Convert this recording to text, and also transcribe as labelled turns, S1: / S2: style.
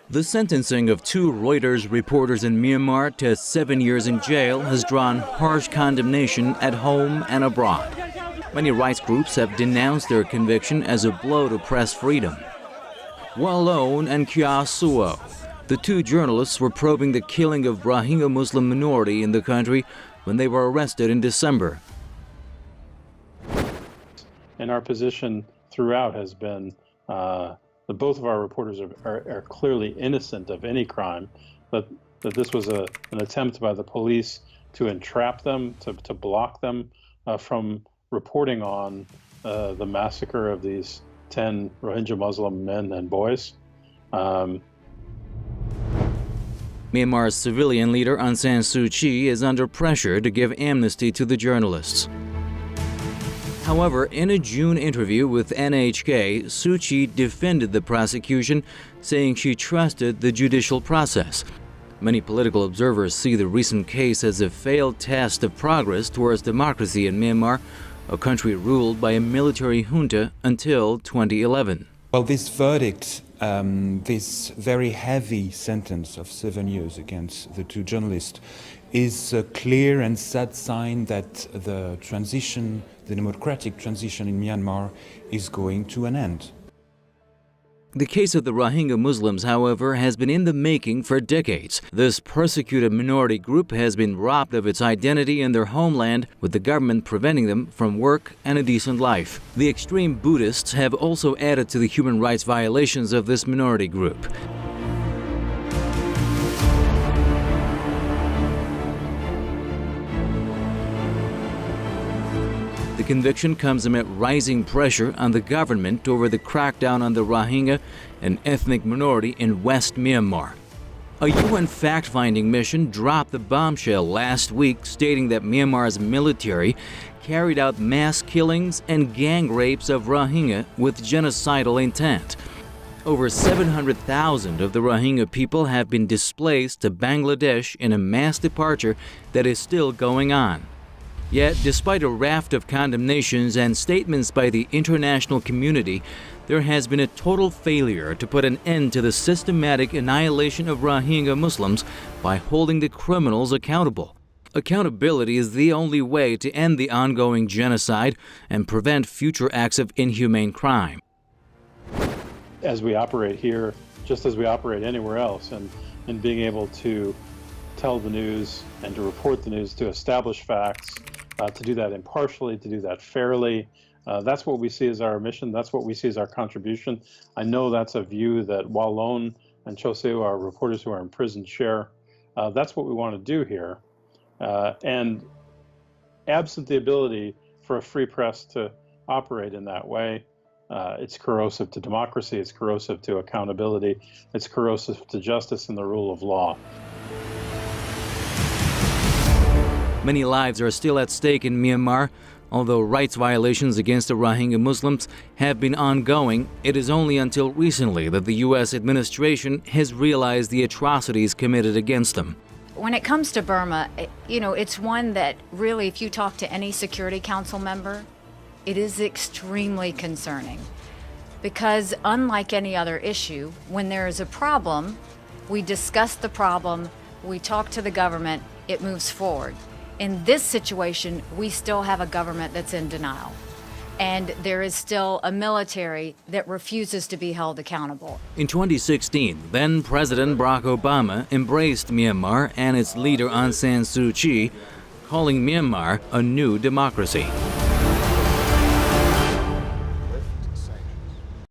S1: The sentencing of 2 Reuters reporters in Myanmar to 7 years in jail has drawn harsh condemnation at home and abroad. Many rights groups have denounced their conviction as a blow to press freedom. Aung and Kyaw, the 2 journalists were probing the killing of Rohingya Muslim minority in the country when they were arrested in December.
S2: And our position throughout has been that both of our reporters are clearly innocent of any crime, but that this was an attempt by the police to entrap them, to block them from reporting on the massacre of these 10 Rohingya Muslim men and boys.
S1: Myanmar's civilian leader Aung San SuuKyi is under pressure to give amnesty to the journalists. However, in a June interview with NHK, SuuKyi defended the prosecution, saying she trusted the judicial process. Many political observers see the recent case as a failed test of progress towards democracy in Myanmar, a country ruled by a military junta until 2011.
S3: Well, this verdict, this very heavy sentence of 7 years against the 2 journalists, is a clear and sad sign that the transition, the democratic transition in Myanmar, is going to an end.
S1: The case of the Rohingya Muslims, however, has been in the making for decades. This persecuted minority group has been robbed of its identity in their homeland, with the government preventing them from work and a decent life. The extreme Buddhists have also added to the human rights violations of this minority group. The conviction comes amid rising pressure on the government over the crackdown on the Rohingya, an ethnic minority in West Myanmar. A UN fact-finding mission dropped the bombshell last week, stating that Myanmar's military carried out mass killings and gang rapes of Rohingya with genocidal intent. Over 700,000 of the Rohingya people have been displaced to Bangladesh in a mass departure that is still going on. Yet, despite a raft of condemnations and statements by the international community, there has been a total failure to put an end to the systematic annihilation of Rohingya Muslims by holding the criminals accountable. Accountability is the only way to end the ongoing genocide and prevent future acts of inhumane crime.
S2: As we operate here, just as we operate anywhere else, and being able to tell the news and to report the news, to establish facts, to do that impartially, to do that fairly. That's what we see as our mission. That's what we see as our contribution. I know that's a view that Aung and Kyaw, our reporters who are in prison, share. That's what we want to do here. And absent the ability for a free press to operate in that way, it's corrosive to democracy, it's corrosive to accountability, it's corrosive to justice and the rule of law.
S1: Many lives are still at stake in Myanmar. Although rights violations against the Rohingya Muslims have been ongoing, it is only until recently that the U.S. administration has realized the atrocities committed against them.
S4: When it comes to Burma, it's one that really, if you talk to any Security Council member, it is extremely concerning. Because unlike any other issue, when there is a problem, we discuss the problem, we talk to the government, it moves forward. In this situation, we still have a government that's in denial. And there is still a military that refuses to be held accountable.
S1: In 2016, then President Barack Obama embraced Myanmar and its leader Aung San SuuKyi, calling Myanmar a new democracy.